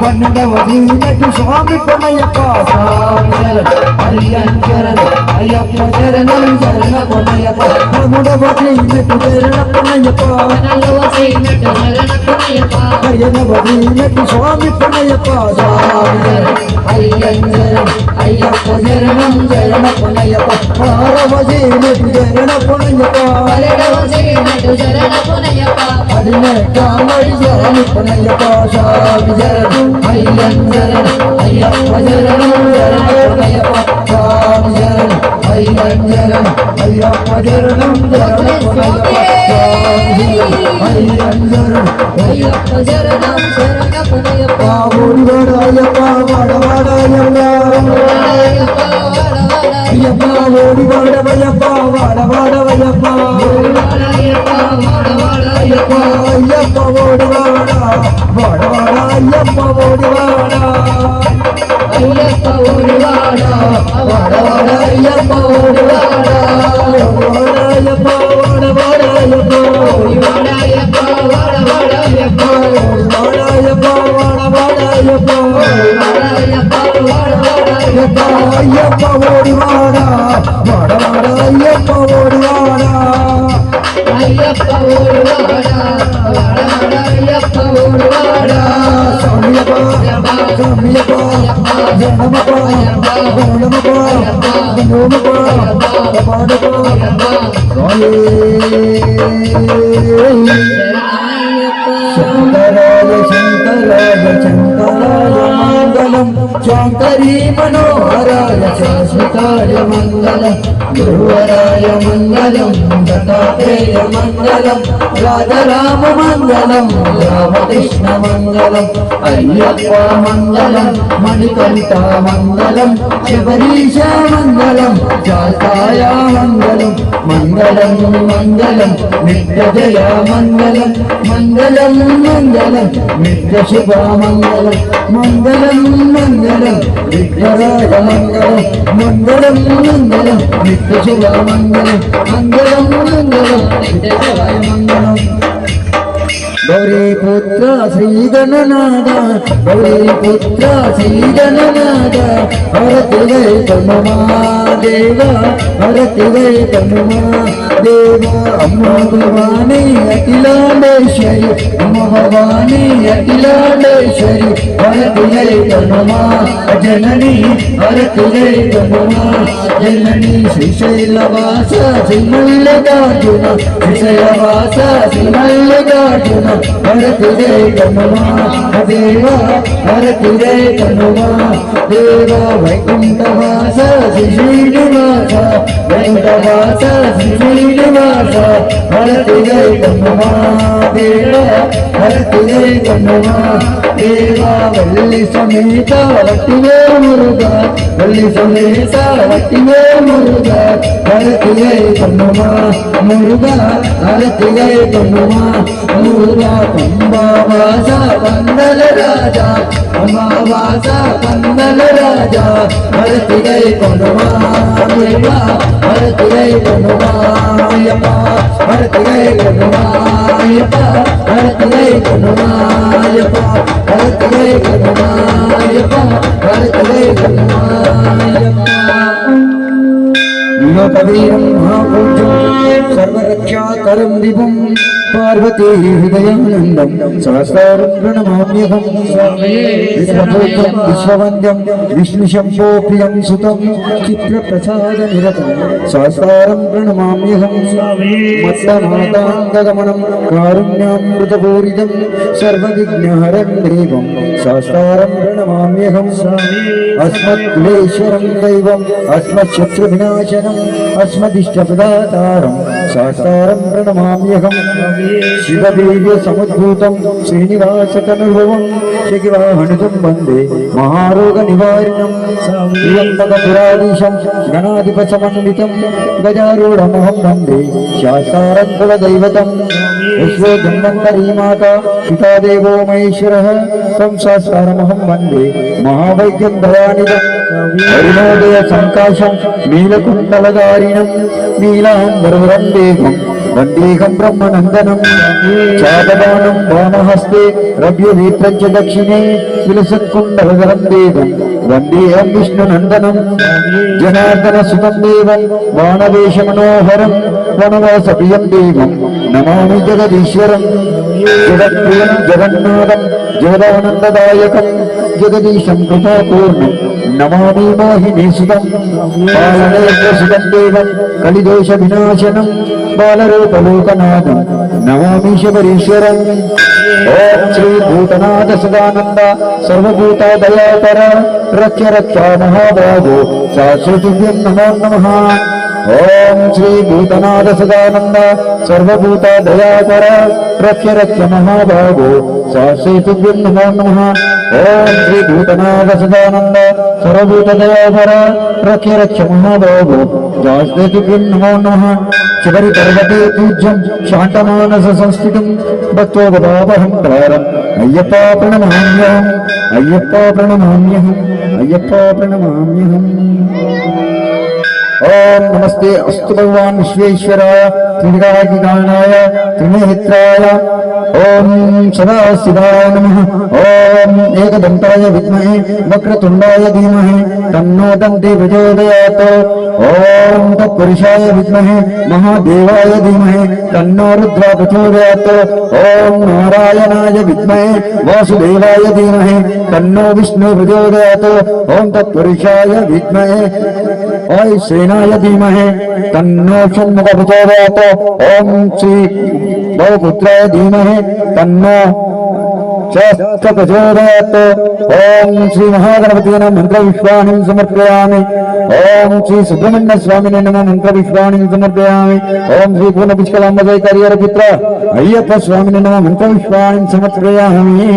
పన్నెండవ దీనటి స్వామి పొన్నయ్యప్ప అయ్యప్ప శరణం శరణ పొన్నయ్యప్ప మూడవ దీనటి శరణ పొన్నయ్యప్ప ఐదవ దీనటి స్వామి పొన్నయ్యప్ప అయ్యప్ప శరణం శరణ పొన్నయ్యప్ప ఆరవ దీనటి శరణ పొన్నయ్యప్ప పదినెట్టామడి స్వామి పొన్నయ్యప్ప స్వామి శరణం అయ్యప్ప శరణం శరణ పొన్నయ్యప్ప స్వామి శరణం అయ్యప్ప శరణం శరణ పొన్నయ్యప్ప అయ్యప్ప శరణం శరణ పొన్నయ్యప్ప ఓడివాడాయప్ప వాడవాడాయప్ప అయ్యప్ప ఓడివాడవయ్యప్ప వాడవాడవయ్యప్ప అయ్యప్ప అయ్యప్ప ఓడివాడ వాడవాడ అయ్యప్ప ఓడివాడ అయ్యప్ప ఓడివాడ వాడవాడ అయ్యప్ప ఓడివాడ అయ్యప్ప వాడవాడ అయ్యప్ప ఓడివాడ అయ్యప్ప వాడవాడ అయ్యప్ప ఓడివాడ అయ్యప్ప వాడవాడ అయ్యప్ప ఓడివాడ అయ్యప్ప వాడవాడ అయ్యప్ప అయ్యప్ప ఓడివాడ వాడవాడ అయ్యప్ప ఓడివాడ అయ్యప్ప ఓడివాడ వాడవాడ అయ్యప్ప ఓడివాడ స్వామియప్ప స్వామియప్ప జనమప్ప గౌడమప్ప గౌడమప్ప పాడప్ప శంకరాయ శంకరాయ శంకరాయ మంగళం శాంకరీ మనోహరాయ శాశ్వతాయ మంగళం గురువరాయ మంగళం దత్తాత్రేయ మంగళం రాజరామ మంగళం రామకృష్ణ మంగళం అయ్యప్ప మంగళం మణికంఠ మంగళం శబరీశ మంగళం శాస్తాయ మంగళం మంగళం మంగళం నిత్య జయ మంగళం మంగళం మంగళం నిత్య శుభ మంగళం మంగళం మంగళం విఘ్నరాయ మంగళం మంగళం మంగళం నిత్య శుభ మంగళం మంగళం మంగళం నిత్య శుభాయ మంగళం గౌరీపుత్ర శ్రీగణనాథ గౌరీపుత్ర శ్రీగణనాథ హరతి వై తనుమా దేవ హరతి వై తనుమా దేవ అమ్మ భవాని అఖిలాండేశ్వరి అమ్మ భవాని అఖిలాండేశ్వరి హరతి వై తనుమా జనని హరతి వై తనుమా జనని శ్రీశైలవాస శ్రీమల్లికార్జున శ్రీశైలవాస శ్రీమల్లికార్జున హరతి రే కనుమా దేవ హరతి రే కనుమా దేవ వైకుంఠవాస శ్రీనివాస వైకుంఠవాస శ్రీనివాస హరతి రే కనుమా దేవ హరతి రే కనుమా దేవ వల్లి సమేత వట్టివే మురుగా వల్లి సమేత వట్టివే మురుగా హరతి రే కనుమా మురుగా హరతి రే కనుమా మురుగా కుంభవాస పందల రాజా కుంభవాస పందల రాజా హరతి రే కనుమా దేవ హరతి రే కనుమా అయ్యప్ప హరతి రే కనుమా అయ్యప్ప హరతి రే కనుమా అయ్యప్ప హరతి రే కనుమా అయ్యప్ప హరతి రే కనుమా అయ్యప్ప వినోదవీరం మహాపూజ్యం సర్వరక్షాకరం విభుం పార్వతీ హృదయానందం సహస్రం ప్రణమామ్యహం విశ్వభూతం విశ్వవంద్యం విష్ణుశంభో ప్రియం సుతం చిత్రప్రసాద నిరతం సహస్రం ప్రణమామ్యహం మత్తమాతాంగమనం కారుణ్యామృతపూరితం సర్వవిఘ్నహరం దేవం సహస్రం ప్రణమామ్యహం అస్మద్క్లేశ్వరం దైవం అస్మచ్చత్రువినాశనం అస్మదిష్టప్రదాతారం సహస్రం ప్రణమామ్యహం శివదేవ్య సముద్భూతం శ్రీనివాసతనుభవం శివాహనుతం వందే మహారోగ నివారిణం త్ర్యంబకపురాధీశం గణాధిపసమన్వితం గజారూఢమహం వందే శాస్త్రారం కులదైవతం విశ్వే ధన్వంతరీ మాతా పితా దేవో మహేశ్వరః తం శాస్త్రారమహం వందే మహావైద్యం దయానిధం అరుణోదయ సంకాశం నీలకుండలధారిణం నీలాంబరవరం దేవం वंदेहं ब्रह्मनंदनं चापदानं वामहस्ते रव्यनेत्रं च दक्षिणे विलसत्कुण्डलधरं देवं वंदेहं विष्णुनंदनं जनार्दनसुतं देवं वाणवेशमनोहरं वनवासप्रियं देवं नमामि जगदीश्वरं जगत्प्रियं जगन्नाथं जगदानन्ददायकं जगदीशं कृपापूर्णं नमामि मोहिनीसुतं पालनेत्रसुतं देवं कलिदोषविनाशनं बालरूपलोकनाथं नमामि शबरीश्वरम् ओम श्री भूतनाथ सदानंद सर्वभूतादयाकर रक्ष रक्षा महाभागो शाश्वतीभ्यं नमो नमः। ओम श्री भूतनाथ सदानंद सर्वभूतादयाकर रक्ष रक्ष महाभागो शाश्वतीभ्यं नमो नमः। ओम श्री भूतनाथ सदानंद सर्वभूतादयाकर रक्ष रक्ष महाभागो शाश्वतीभ्यं नमो नमः। చివరి పర్వతే పూజ్యం శాంతమానస సంస్థితం భక్తోగతాపహం ప్రారం అయ్యప్ప ప్రణమామ్యహం అయ్యప్ప ప్రణమామ్యహం అయ్యప్ప ప్రణమామ్యహం। ओम नमस्ते अस्तु भगवान विश्वेश्वराय त्रिविधायकाय त्रिनेत्राय ओम सदाशिवाय नमः। ओम एकदंताय विद्महे वक्रतुंडाय धीमहि तन्नो दन्ति प्रचोदयात्। ओम तत्पुरुषाय विद्महे महादेवाय धीमहि तन्नो रुद्रः प्रचोदयात्। ओम नारायणाय विद्महे वासुदेवाय धीमहि तन्नो विष्णुः प्रचोदयात्। ओम तत्पुरुषाय विद्महे सेनाय धीमहि तन्नो षण्मुखः प्रचोदयात्। ओम श्री भवपुत्राय धीमहि तन्नो शास्त्र प्रचोदयात्। ओम श्री महागणपति नमः मंत्रविश्वाणीं समर्पयामि। ओम श्री सुब्रह्मण्य स्वामिने नमः मंत्रविश्वाणीं समर्पयामि। ओम श्री पूर्णपुष्कलाम्बजयकार्यस्य पुत्र अय्यप्प स्वामिने नमः मंत्रविश्वाणीं समर्पयामि।